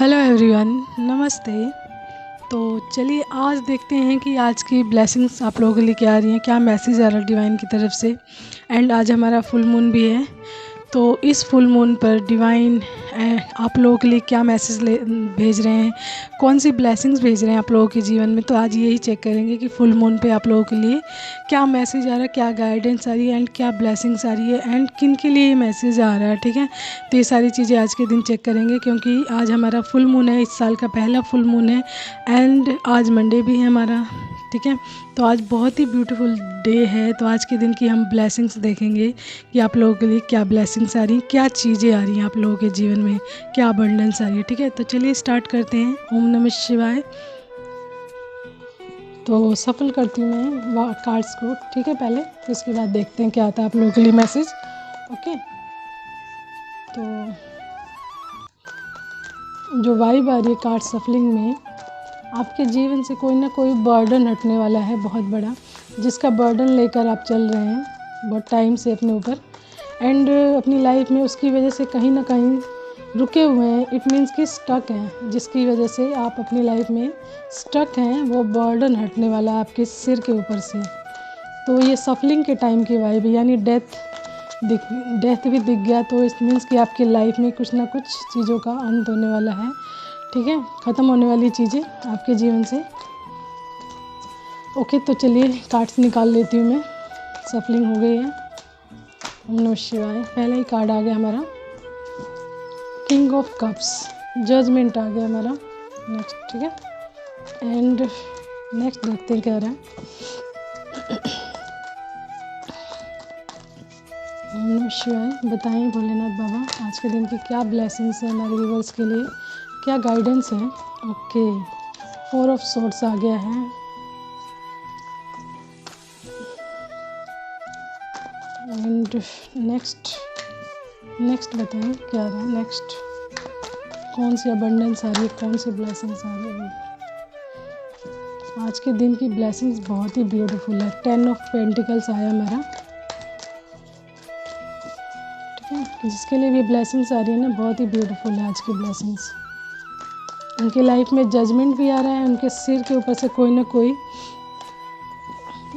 Hello everyone, नमस्ते। तो चलिए आज देखते हैं कि आज की ब्लेसिंग्स आप लोगों के लिए क्या आ रही हैं, क्या मैसेज आ रहा है डिवाइन की तरफ से। एंड आज हमारा फुल मून भी है, तो इस फुल मून पर डिवाइन आप लोगों के लिए क्या मैसेज भेज रहे हैं, कौन सी ब्लेसिंग्स भेज रहे हैं आप लोगों के जीवन में। तो आज यही चेक करेंगे कि फुल मून पे आप लोगों के लिए क्या मैसेज आ रहा है, क्या गाइडेंस आ रही है एंड क्या ब्लेसिंग्स आ रही है एंड किन के लिए ये मैसेज आ रहा है। ठीक है, तो ये सारी चीज़ें आज के दिन चेक करेंगे क्योंकि आज हमारा फुल मून है, इस साल का पहला फुल मून है एंड आज मंडे भी है हमारा। ठीक है, तो आज बहुत ही ब्यूटीफुल डे है। तो आज के दिन की हम ब्लेसिंग्स देखेंगे कि आप लोगों के लिए क्या ब्लेसिंग्स आ रही हैं, क्या चीज़ें आ रही हैं आप लोगों के जीवन में, क्या अबंडेंस आ रही है। ठीक है, तो चलिए स्टार्ट करते हैं। ओम नमः शिवाय। तो सफल करती हूँ मैं कार्ड्स को। ठीक है, पहले तो इसके बाद देखते हैं क्या आता है आप लोगों के लिए मैसेज। ओके, तो जो वाइब आ रही है कार्ड सफलिंग में, आपके जीवन से कोई ना कोई बर्डन हटने वाला है बहुत बड़ा, जिसका बर्डन लेकर आप चल रहे हैं बहुत टाइम से अपने ऊपर एंड अपनी लाइफ में उसकी वजह से कहीं ना कहीं रुके हुए हैं। इट मीन्स कि स्टक हैं, जिसकी वजह से आप अपनी लाइफ में स्टक हैं। वो बर्डन हटने वाला है आपके सिर के ऊपर से। तो ये सफलिंग के टाइम की वाइब है, यानी डेथ भी दिख गया, तो इट मीन्स कि आपकी लाइफ में कुछ ना कुछ चीज़ों का अंत होने वाला है। ठीक है, ख़त्म होने वाली चीज़ें आपके जीवन से। ओके, तो चलिए कार्ड्स निकाल लेती हूँ मैं। सफलिंग हो गई है। ओम नमः शिवाय। पहला ही कार्ड आ गया हमारा किंग ऑफ कप्स, जजमेंट आ गया हमारा नेक्स्ट। ठीक है, एंड नेक्स्ट देखते हैं क्या रहा है। ओम नमः शिवाय। बताएं भोलेनाथ बाबा आज के दिन की क्या ब्लेसिंग्स है हमारे व्यूअर्स के लिए, क्या गाइडेंस है। ओके, 4 ऑफ सोर्ड्स आ गया है एंड नेक्स्ट बताएं क्या आ रहा है। नेक्स्ट कौन सी अबंडेंस आ रही है, कौन सी ब्लेसिंग्स आ रही है। आज के दिन की ब्लेसिंग्स बहुत ही ब्यूटीफुल है। 10 ऑफ पेंटिकल्स आया हमारा। ठीक है, जिसके लिए भी ब्लेसिंग्स आ रही है ना, बहुत ही ब्यूटीफुल है आज की ब्लेसिंग्स। उनकी लाइफ में जजमेंट भी आ रहा है, उनके सिर के ऊपर से कोई ना कोई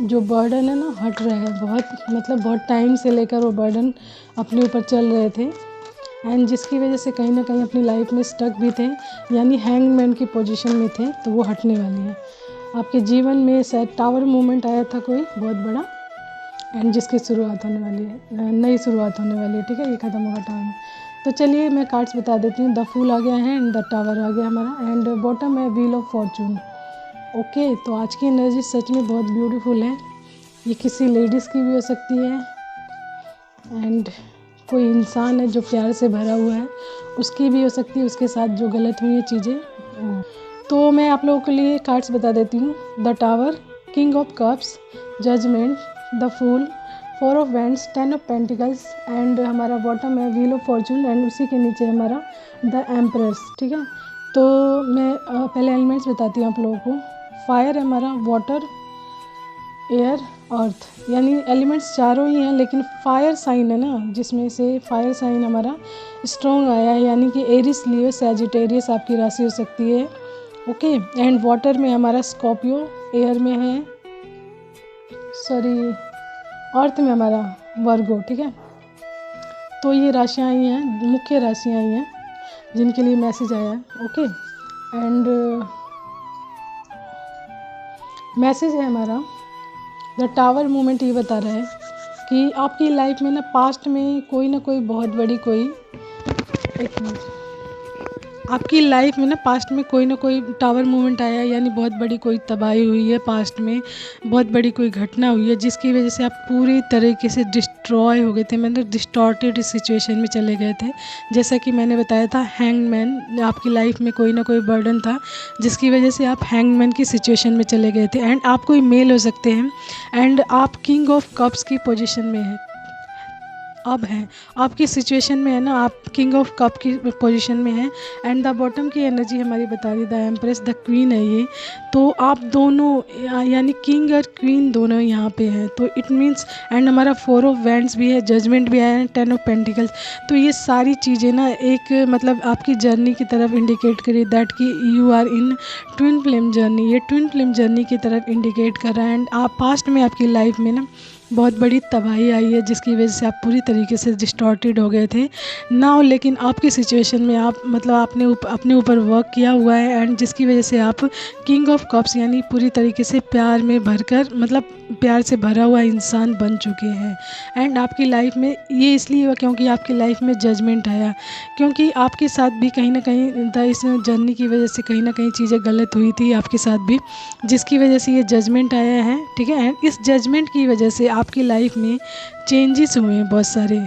जो बर्डन है ना हट रहा है। बहुत टाइम से लेकर वो बर्डन अपने ऊपर चल रहे थे एंड जिसकी वजह से कहीं ना कहीं अपनी लाइफ में स्टक भी थे, यानी हैंगमैन की पोजीशन में थे, तो वो हटने वाली है। आपके जीवन में शायद टावर मूवमेंट आया था कोई बहुत बड़ा एंड जिसकी शुरुआत होने वाली है, नई शुरुआत होने वाली है। ठीक है, ये ख़त्म होगा टावर। तो चलिए मैं कार्ड्स बता देती हूँ। द फूल आ गया है एंड द टावर आ गया हमारा एंड बॉटम है व्हील ऑफ फॉर्चून। ओके, तो आज की एनर्जी सच में बहुत ब्यूटीफुल है। ये किसी लेडीज़ की भी हो सकती है एंड कोई इंसान है जो प्यार से भरा हुआ है, उसकी भी हो सकती है, उसके साथ जो गलत हुई है चीज़ें। तो मैं आप लोगों के लिए कार्ड्स बता देती हूँ। The tower, king of cups, judgement, the fool, 4 of wands, 10 of pentacles and हमारा बॉटम है व्हील ऑफ फॉर्चून एंड उसी के नीचे हमारा द एम्प्रेस। ठीक है, तो मैं पहले एलिमेंट्स बताती हूँ आप लोगों को। फायर है हमारा, वाटर, एयर, अर्थ, यानी एलिमेंट्स चारों ही हैं, लेकिन फायर साइन है ना, जिसमें से फायर साइन हमारा स्ट्रॉन्ग आया है, यानी कि एरिस, लियो, सैजिटेरियस आपकी राशि हो सकती है। ओके, एंड वाटर में हमारा स्कॉर्पियो, एयर में है अर्थ में हमारा वर्गो। ठीक है, तो ये राशियाँ आई हैं, मुख्य राशियाँ आई हैं जिनके लिए मैसेज आया है। ओके, एंड मैसेज है हमारा द टावर मूवमेंट। ये बता रहा है कि आपकी लाइफ में ना पास्ट में कोई ना कोई बहुत बड़ी आपकी लाइफ में ना पास्ट में कोई ना कोई टावर मूवमेंट आया है, यानी बहुत बड़ी कोई तबाही हुई है पास्ट में, बहुत बड़ी कोई घटना हुई है जिसकी वजह से आप पूरी तरीके से डिस्ट्रॉय हो गए थे, मतलब डिस्टॉर्टेड सिचुएशन में चले गए थे। जैसा कि मैंने बताया था, हैंगमैन, आपकी लाइफ में कोई ना कोई बर्डन था जिसकी वजह से आप हैंगमैन की सिचुएशन में चले गए थे एंड आप कोई मेल हो सकते हैं एंड आप किंग ऑफ कप्स की पोजीशन में हैं। अब हैं, आपकी सिचुएशन में है ना, आप किंग ऑफ कप की पोजीशन में हैं। एंड द बॉटम की एनर्जी हमारी बता रही, द एम्प्रेस, द क्वीन है ये। तो आप दोनों यानी किंग और क्वीन दोनों यहाँ पे हैं, तो इट मीन्स, एंड हमारा 4 ऑफ वैंड्स भी है, जजमेंट भी आया है, 10 ऑफ पेंटिकल्स। तो ये सारी चीज़ें ना एक मतलब आपकी जर्नी की तरफ इंडिकेट करी दैट कि you are in twin flame journey. ये ट्विन फ्लेम जर्नी की तरफ इंडिकेट कर रहा है। एंड आप पास्ट में आपकी लाइफ में ना बहुत बड़ी तबाही आई है, जिसकी वजह से आप पूरी तरीके से डिस्टॉर्टेड हो गए थे ना। लेकिन आपकी सिचुएशन में आप मतलब आपने अपने ऊपर वर्क किया हुआ है, एंड जिसकी वजह से आप किंग ऑफ कप्स यानी पूरी तरीके से प्यार में भरकर मतलब प्यार से भरा हुआ इंसान बन चुके हैं। एंड आपकी लाइफ में ये इसलिए हुआ क्योंकि आपकी लाइफ में जजमेंट आया, क्योंकि आपके साथ भी कहीं ना कहीं इस जर्नी की वजह से कहीं ना कहीं चीज़ें गलत हुई थी आपके साथ भी, जिसकी वजह से ये जजमेंट आया है। ठीक है, एंड इस जजमेंट की वजह से आपकी लाइफ में चेंजेस हुए हैं बहुत सारे।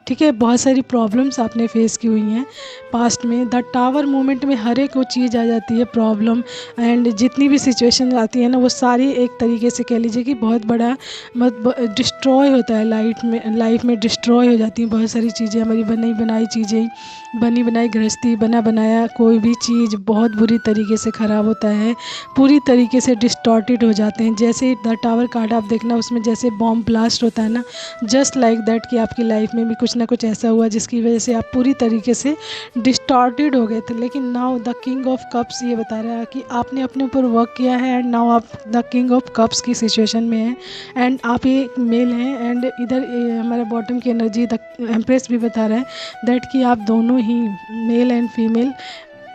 ठीक है, बहुत सारी प्रॉब्लम्स आपने फेस की हुई हैं पास्ट में। द टावर मोमेंट में हर एक वो चीज़ आ जाती है प्रॉब्लम, एंड जितनी भी सिचुएशन आती है ना वो सारी एक तरीके से कह लीजिए कि बहुत बड़ा डिस्ट्रॉय होता है लाइफ में डिस्ट्रॉय हो जाती हैं बहुत सारी चीज़ें, हमारी बनी बनाई चीज़ें, बनी बनाई गृहस्थी, बना बनाया कोई भी चीज़ बहुत बुरी तरीके से ख़राब होता है, पूरी तरीके से डिस्टॉर्टेड हो जाते हैं। जैसे द टावर कार्ड आप देखना, उसमें जैसे बॉम्ब ब्लास्ट होता है ना, जस्ट लाइक दैट कि आपकी लाइफ में भी कुछ ना कुछ ऐसा हुआ जिसकी वजह से आप पूरी तरीके से डिस्टॉर्टेड हो गए थे। लेकिन now the king of cups ये बता रहा है कि आपने अपने ऊपर वर्क किया है, एंड नाउ आप द किंग ऑफ कप्स की सिचुएशन में हैं, एंड आप ये मेल हैं। एंड इधर हमारा बॉटम की एनर्जी द एम्प्रेस भी बता रहा है दैट कि आप दोनों ही male and female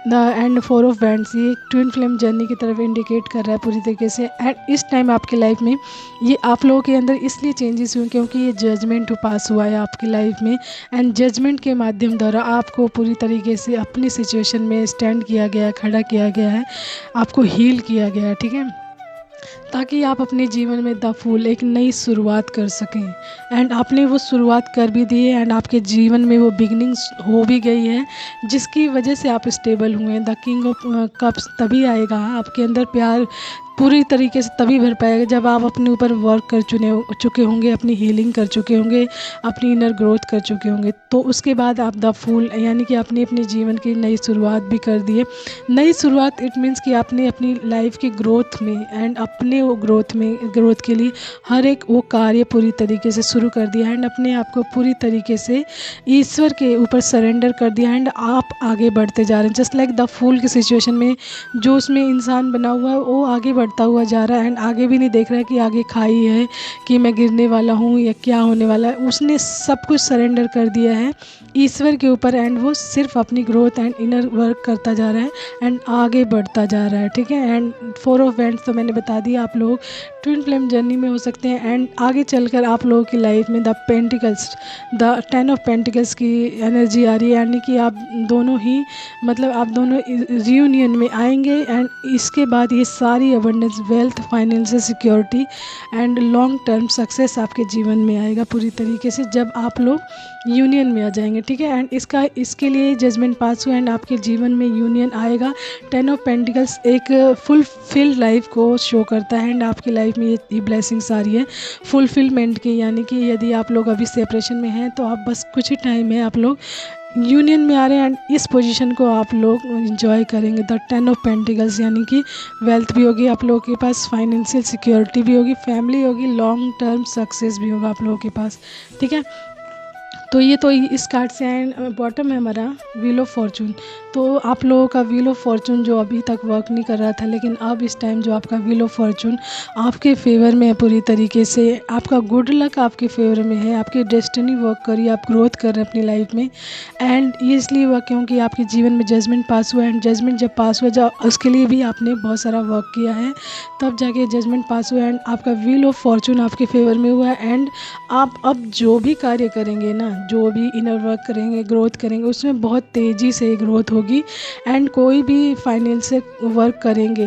the and 4 of wands ये ट्विन फ्लेम जर्नी की तरफ इंडिकेट कर रहा है पूरी तरीके से। एंड इस टाइम आपकी लाइफ में ये आप लोगों के अंदर इसलिए चेंजेस हुए क्योंकि ये जजमेंट पास हुआ है आपकी लाइफ में, एंड जजमेंट के माध्यम द्वारा आपको पूरी तरीके से अपनी सिचुएशन में स्टैंड किया गया है, खड़ा किया गया है, आपको हील किया गया है। ठीक है, ताकि आप अपने जीवन में द फूल एक नई शुरुआत कर सकें। एंड आपने वो शुरुआत कर भी दी है, एंड आपके जीवन में वो बिगनिंग्स हो भी गई है, जिसकी वजह से आप स्टेबल हुए हैं। द किंग ऑफ कप्स तभी आएगा आपके अंदर प्यार पूरी तरीके से तभी भर पाएगा जब आप अपने ऊपर वर्क कर चुके होंगे, अपनी हीलिंग कर चुके होंगे, अपनी इनर ग्रोथ कर चुके होंगे। तो उसके बाद आप द फूल यानी कि आपने अपने जीवन की नई शुरुआत भी कर दी है। नई शुरुआत इट मीन्स कि आपने अपनी लाइफ की ग्रोथ में एंड अपने वो ग्रोथ के लिए हर एक वो कार्य पूरी तरीके से शुरू कर दिया, एंड अपने आप को पूरी तरीके से ईश्वर के ऊपर सरेंडर कर दिया, एंड आप आगे बढ़ते जा रहे हैं। जस्ट लाइक द फूल की सिचुएशन में जो उसमें इंसान बना हुआ है वो आगे बढ़ता हुआ जा रहा है, एंड आगे भी नहीं देख रहा है कि आगे खाई है कि मैं गिरने वाला हूँ या क्या होने वाला है। उसने सब कुछ सरेंडर कर दिया है ईश्वर के ऊपर, एंड वो सिर्फ अपनी ग्रोथ एंड इनर वर्क करता जा रहा है एंड आगे बढ़ता जा रहा है। ठीक है, एंड 4 ऑफ वैंड्स तो मैंने बता दिया, आप लोग ट्विन फ्लेम जर्नी में हो सकते हैं, एंड आगे चलकर आप लोगों की लाइफ में द 10 ऑफ पेंटिकल्स की एनर्जी आ रही है, यानी कि आप दोनों ही मतलब आप दोनों रियूनियन में आएंगे, एंड इसके बाद ये सारी abundance, wealth, financial security and long term success आपके जीवन में आएगा पूरी तरीके से जब आप लोग यूनियन में आ जाएंगे। ठीक है, एंड इसके लिए जजमेंट पास हुआ, एंड आपके जीवन में यूनियन आएगा। 10 ऑफ पेंटिकल्स एक फुलफिल्ड लाइफ को शो करता है, एंड आपकी लाइफ में ये ब्लेसिंग्स आ रही है फुलफिलमेंट की, यानी कि यदि आप लोग अभी सेपरेशन में हैं तो आप बस कुछ ही टाइम है आप लोग यूनियन में आ रहे हैं, एंड इस पोजीशन को आप लोग एंजॉय करेंगे। द 10 ऑफ पेंटिकल्स यानी कि वेल्थ भी होगी आप लोगों के पास, फाइनेंशियल सिक्योरिटी भी होगी, फैमिली होगी, लॉन्ग टर्म सक्सेस भी होगा आप लोगों के पास। ठीक है, तो ये तो इस कार्ड से एंड बॉटम है हमारा व्हील ऑफ फॉर्चून। तो आप लोगों का व्हील ऑफ फॉर्चून जो अभी तक वर्क नहीं कर रहा था, लेकिन अब इस टाइम जो आपका व्हील ऑफ फॉर्चून आपके फेवर में है पूरी तरीके से, आपका गुड लक आपके फेवर में है, आपकी डेस्टिनी वर्क कर रही है, आप ग्रोथ कर रहे हैं अपनी लाइफ में। एंड ये इसलिए हुआ क्योंकि आपके जीवन में जजमेंट पास हुआ, एंड जजमेंट जब पास हुआ जब उसके लिए भी आपने बहुत सारा वर्क किया है, तब जाके जजमेंट पास हुआ, एंड आपका व्हील ऑफ फॉर्चून आपके फेवर में हुआ है। एंड आप अब जो भी कार्य करेंगे ना, जो भी इनर वर्क करेंगे, ग्रोथ करेंगे, उसमें बहुत तेज़ी से ग्रोथ होगी, एंड कोई भी फाइनेंशियल वर्क करेंगे,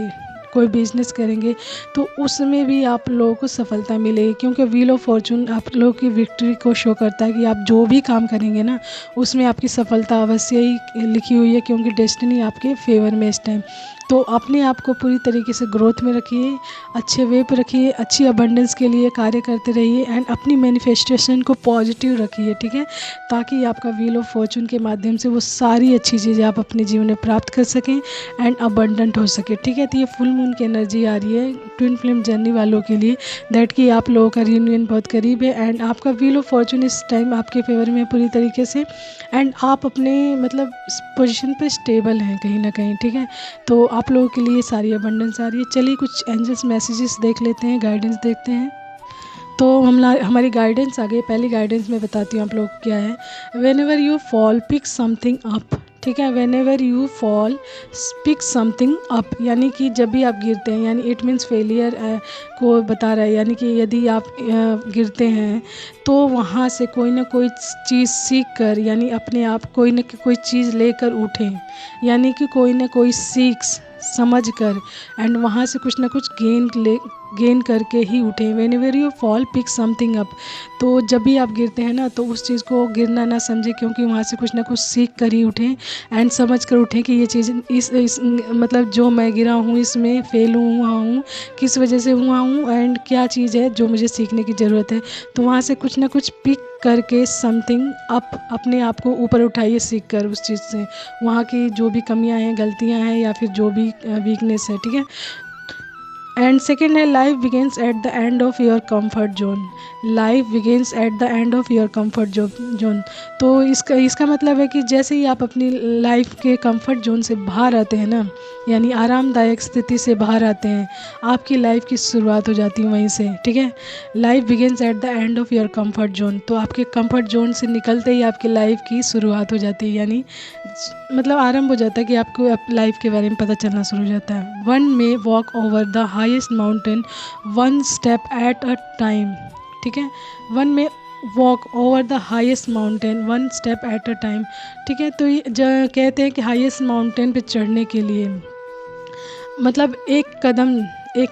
कोई बिजनेस करेंगे तो उसमें भी आप लोगों को सफलता मिलेगी, क्योंकि व्हील ऑफ फॉर्चून आप लोगों की विक्ट्री को शो करता है कि आप जो भी काम करेंगे ना उसमें आपकी सफलता अवश्य ही लिखी हुई है, क्योंकि डेस्टिनी आपके फेवर में इस टाइम। तो अपने आप को पूरी तरीके से ग्रोथ में रखिए, अच्छे वे पे रखिए, अच्छी अबंडेंस के लिए कार्य करते रहिए एंड अपनी मैनिफेस्टेशन को पॉजिटिव रखिए, ठीक है, ताकि आपका व्हील ऑफ फॉर्चून के माध्यम से वो सारी अच्छी चीज़ें आप अपने जीवन में प्राप्त कर सकें एंड अबंडेंट हो सके, ठीक है। तो ये फुल मून की एनर्जी आ रही है ट्विन फ्लेम जर्नी वालों के लिए, दैट कि आप लोगों का रियूनियन बहुत करीब है एंड आपका व्हील ऑफ फॉर्चून इस टाइम आपके फेवर में पूरी तरीके से एंड आप अपने मतलब पोजीशन पे स्टेबल हैं कहीं ना कहीं, ठीक है। तो आप लोगों के लिए सारी अबंडेंस आ रही है। चलिए कुछ एंजल्स मैसेजेस देख लेते हैं, गाइडेंस देखते हैं। तो हमारी गाइडेंस आ गई। पहली गाइडेंस मैं बताती हूँ आप लोग क्या है। Whenever you fall pick something up, ठीक है। Whenever you fall pick something up, यानी कि जब भी आप गिरते हैं, यानी इट मीन्स फेलियर को बता रहा है, यानी कि यदि आप गिरते हैं तो वहाँ से कोई ना कोई चीज़ सीख कर, यानी अपने आप कोई ना कोई चीज़ लेकर उठें, यानी कि कोई ना कोई सीख समझ कर एंड वहाँ से कुछ ना कुछ गेन करके ही उठें। Whenever you fall pick something up, तो जब भी आप गिरते हैं ना तो उस चीज़ को गिरना ना समझें, क्योंकि वहाँ से कुछ ना कुछ सीख कर ही उठें एंड समझ कर उठें कि ये चीज़ इस मतलब जो मैं गिरा हूँ इसमें फेल हुआ हूँ, किस वजह से हुआ हूँ एंड क्या चीज़ है जो मुझे सीखने की ज़रूरत है। तो वहाँ से कुछ ना कुछ पिक करके समथिंग अप, अपने आप को ऊपर उठाइए सीख कर उस चीज़ से, वहाँ की जो भी कमियां हैं, गलतियां हैं या फिर जो भी वीकनेस है, ठीक है। एंड सेकेंड है life begins at the end of your comfort zone. Life begins at the end of your comfort zone. तो इसका मतलब है कि जैसे ही आप अपनी लाइफ के कंफर्ट जोन से बाहर आते हैं ना, यानी आरामदायक स्थिति से बाहर आते हैं, आपकी लाइफ की शुरुआत हो जाती है वहीं से, ठीक है। Life begins at the end of your comfort zone, तो आपके कंफर्ट जोन से निकलते ही आपकी लाइफ की शुरुआत हो जाती है, यानी मतलब आरंभ हो जाता है कि आपको लाइफ के बारे में पता चलना शुरू हो जाता है। One may walk over the highest mountain one step at a time, ठीक है। वन में walk over the highest mountain one step at a time, ठीक है। तो ये कहते हैं कि हाईएस्ट माउंटेन पे चढ़ने के लिए मतलब एक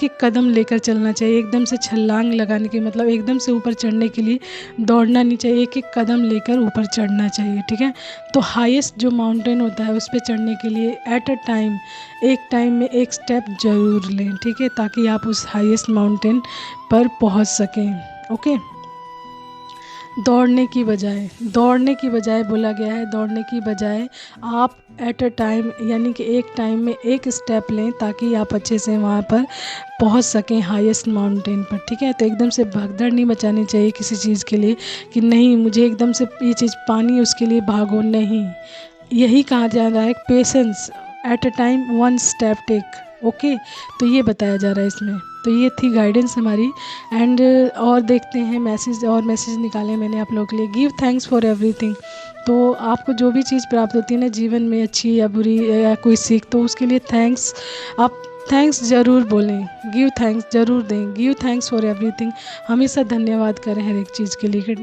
एक कदम लेकर चलना चाहिए, एकदम से छलांग लगाने की मतलब एकदम से ऊपर चढ़ने के लिए दौड़ना नहीं चाहिए, एक एक कदम लेकर ऊपर चढ़ना चाहिए, ठीक है। तो हाईएस्ट जो माउंटेन होता है उस पर चढ़ने के लिए एट अ टाइम, एक टाइम में एक स्टेप ज़रूर लें, ठीक है, ताकि आप उस हाईएस्ट माउंटेन पर पहुंच सकें, ओके। दौड़ने की बजाय बोला गया है, दौड़ने की बजाय आप एट अ टाइम, यानी कि एक टाइम में एक स्टेप लें ताकि आप अच्छे से वहाँ पर पहुँच सकें हाईएस्ट माउंटेन पर, ठीक है। तो एकदम से भगदड़ नहीं मचानी चाहिए किसी चीज़ के लिए कि नहीं मुझे एकदम से ये चीज़ पानी उसके लिए भागो, नहीं, यही कहा जा रहा है patience, at a time one step take, okay. तो ये बताया जा रहा है इसमें। तो ये थी गाइडेंस हमारी एंड और देखते हैं मैसेज निकाले मैंने आप लोगों के लिए। गिव थैंक्स फॉर एवरीथिंग, तो आपको जो भी चीज़ प्राप्त होती है ना जीवन में, अच्छी या बुरी या कोई सीख, तो उसके लिए थैंक्स, आप थैंक्स ज़रूर बोलें, गिव थैंक्स ज़रूर दें, गिव थैंक्स फॉर एवरीथिंग, हमेशा धन्यवाद करें हर एक चीज़ के लिए,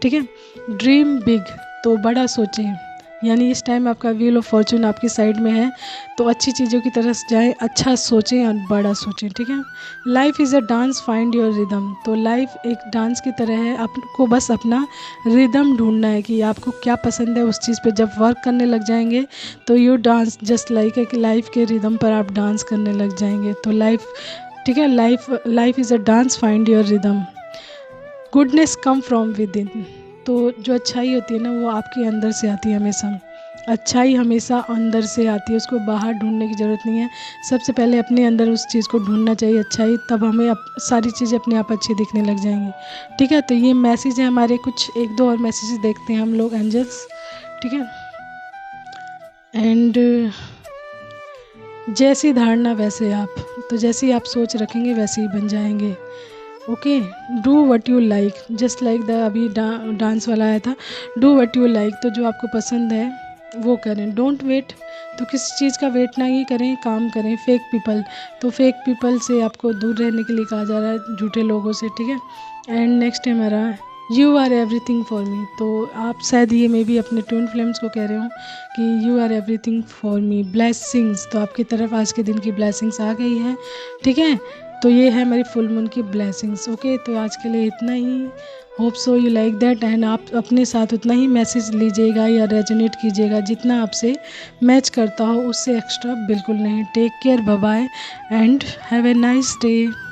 ठीक है। ड्रीम बिग, तो बड़ा सोचें, यानी इस टाइम आपका व्हील ऑफ फॉर्चून आपकी साइड में है, तो अच्छी चीज़ों की तरफ जाएं, अच्छा सोचें और बड़ा सोचें, ठीक है। Life is a dance, find your rhythm, तो लाइफ एक डांस की तरह है, आपको बस अपना रिदम ढूंढना है कि आपको क्या पसंद है, उस चीज़ पे जब वर्क करने लग जाएंगे तो यू डांस जस्ट लाइक है कि लाइफ के रिदम पर आप डांस करने लग जाएंगे। तो लाइफ, ठीक है, life is a dance, find your rhythm. Goodness come from with in, तो जो अच्छाई होती है ना वो आपके अंदर से आती है, हमेशा अच्छाई हमेशा अंदर से आती है, उसको बाहर ढूंढने की ज़रूरत नहीं है, सबसे पहले अपने अंदर उस चीज़ को ढूंढना चाहिए अच्छाई, तब हमें सारी चीज़ें अपने आप अच्छी दिखने लग जाएंगी, ठीक है। तो ये मैसेज है हमारे, कुछ एक दो और मैसेज देखते हैं हम लोग एंजल्स, ठीक है। एंड जैसी धारणा वैसे आप, तो जैसी आप सोच रखेंगे वैसे ही बन जाएंगे, okay. Do what you like, just like the अभी डांस वाला आया था, डू वट यू लाइक, तो जो आपको पसंद है वो करें। डोंट वेट, तो किसी चीज़ का वेट ना ही करें, काम करें। फेक पीपल, तो फेक पीपल से आपको दूर रहने के लिए कहा जा रहा है, झूठे लोगों से, ठीक है। एंड नेक्स्ट है हमारा you are everything for me, तो आप शायद ये मैं भी अपने ट्विन फ्लेम्स को कह रहे हूँ कि you are everything for me. Blessings, तो आपकी तरफ आज के दिन की ब्लेसिंग्स आ गई है, ठीक है। तो ये है मेरी फुल मून की ब्लेसिंग्स। ओके, तो आज के लिए इतना ही। Hope so you like that, and आप अपने साथ उतना ही मैसेज लीजिएगा या रेजोनेट कीजिएगा जितना आपसे मैच करता हो, उससे एक्स्ट्रा बिल्कुल नहीं। Take care, bye bye and have a nice day.